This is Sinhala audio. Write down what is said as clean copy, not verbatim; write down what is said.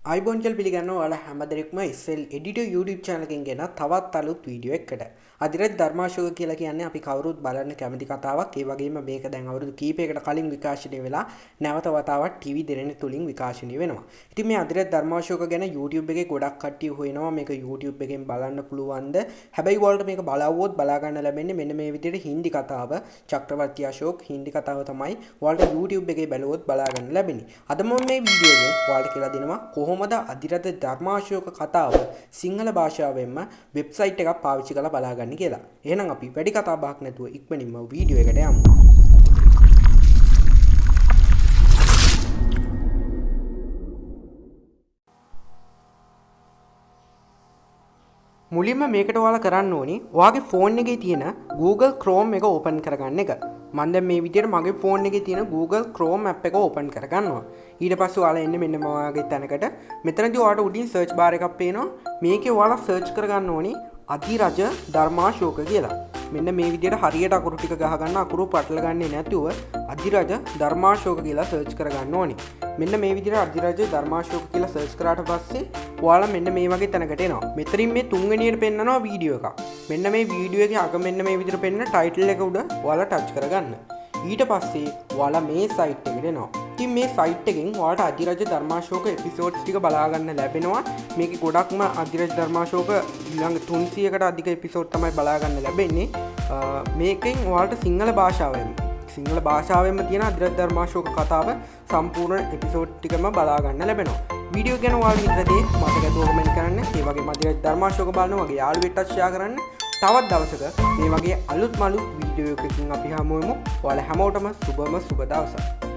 iBonchal පිළිගන්නවා ඔයාලා හැමදෙනෙක්ම SL Editor YouTube channel එකෙන් ගෙන තවත් අලුත් වීඩියෝ එකකට. අදිරජ් ධර්මාශෝක කියලා කියන්නේ අපි කවුරුත් බලන්න කැමති කතාවක්. ඒ වගේම මේක දැන් අවුරුදු කීපයකට කලින් විකාශනය වෙලා නැවත වතාවක් TV දෙරණ තුලින් විකාශනය වෙනවා. ඉතින් මේ අදිරජ් ධර්මාශෝක ගැන YouTube එකේ ගොඩක් කට්ටිය හොයනවා මේක YouTube එකෙන් බලන්න පුළුවන්ද? හැබැයි ඔයාලට මේක බලවුවොත් බලා ගන්න ලැබෙන්නේ මෙන්න මේ විදිහට හින්දි කතාව චක්‍රවර්ති අශෝක් හින්දි කතාව තමයි ඔයාලට YouTube එකේ බලවුවොත් බලා ගන්න ලැබෙන්නේ. අද මම මේ වීඩියෝ එකෙන් ඔයාලට කියලා දෙනවා කොහොමද අදිරජ ධර්මාශෝක කතාව සිංහල භාෂාවෙන්ම වෙබ්සයිට් එකක් පාවිච්චි කරලා බලාගන්න කියලා. එහෙනම් අපි වැඩි කතා බහක් නැතුව ඉක්මනින්ම වීඩියෝ එකට යමු. මුලින්ම මේකට ඔයාලා කරන්න ඕනි ඔයාගේ ෆෝන් එකේ තියෙන Google Chrome එක ඕපන් කරගන්න එක. මම දැන් මේ විදිහට මගේ ෆෝන් එකේ තියෙන Google Chrome app එක ඕපන් කරගන්නවා. ඊට පස්සේ ඔයාලා එන්නේ මෙන්න මොවාගේ තැනකට. මෙතනදී ඔයාලට උඩින් search bar එකක් පේනවා. මේකේ ඔයාලා search කරගන්න ඕනි අදිරජ ධර්මාශෝක කියලා. මෙන්න මේ විදිහට හරියට අකුරු ටික ගහ ගන්න අකුරු පටල ගන්නේ නැතුව අදිරජ ධර්මාශෝක කියලා search කරගන්න ඕනි. මෙන්න මේ විදිහට අදිරජ ධර්මාශෝක කියලා search කරාට පස්සේ ඔයාලා මෙන්න මේ වගේ තැනකට එනවා. මෙතනින් මේ තුන්වෙනියට පෙන්නනවා වීඩියෝ එකක්. මෙන්න මේ වීඩියෝ එකේ අග මෙන්න මේ විදිහට පෙන්න ටයිටල් එක උඩ ඔයාලා ටච් කරගන්න. ඊට පස්සේ ඔයාලා මේ සයිට් එකට එනවා. ඉතින් මේ සයිට් එකෙන් ඔයාලට අදිරජ ධර්මාශෝක එපිසෝඩ්ස් ටික බලා ගන්න ලැබෙනවා. මේකේ ගොඩක්ම අදිරජ ධර්මාශෝක ඊළඟ 300කට අධික එපිසෝඩ් තමයි බලා ගන්න ලැබෙන්නේ. මේකෙන් ඔයාලට සිංහල භාෂාවෙන්ම තියෙන අදිරජ ධර්මාශෝක කතාව සම්පූර්ණ එපිසෝඩ් ටිකම බලා ගන්න ලැබෙනවා. වීඩියෝ ගැන ඔයාලා හිතද්දී මතක ඇතුව කමෙන්ට් කරන්න. ඒ වගේම අදිරජ ධර්මාශෝක බලන වගේ යාළුවෙක්ට ෂෙයා කරන්න. තවත් දවසක මේ වගේ අලුත් වීඩියෝ එකකින් අපි හමු වෙමු. ඔයාලා හැමෝටම සුබම සුබ දවසක්.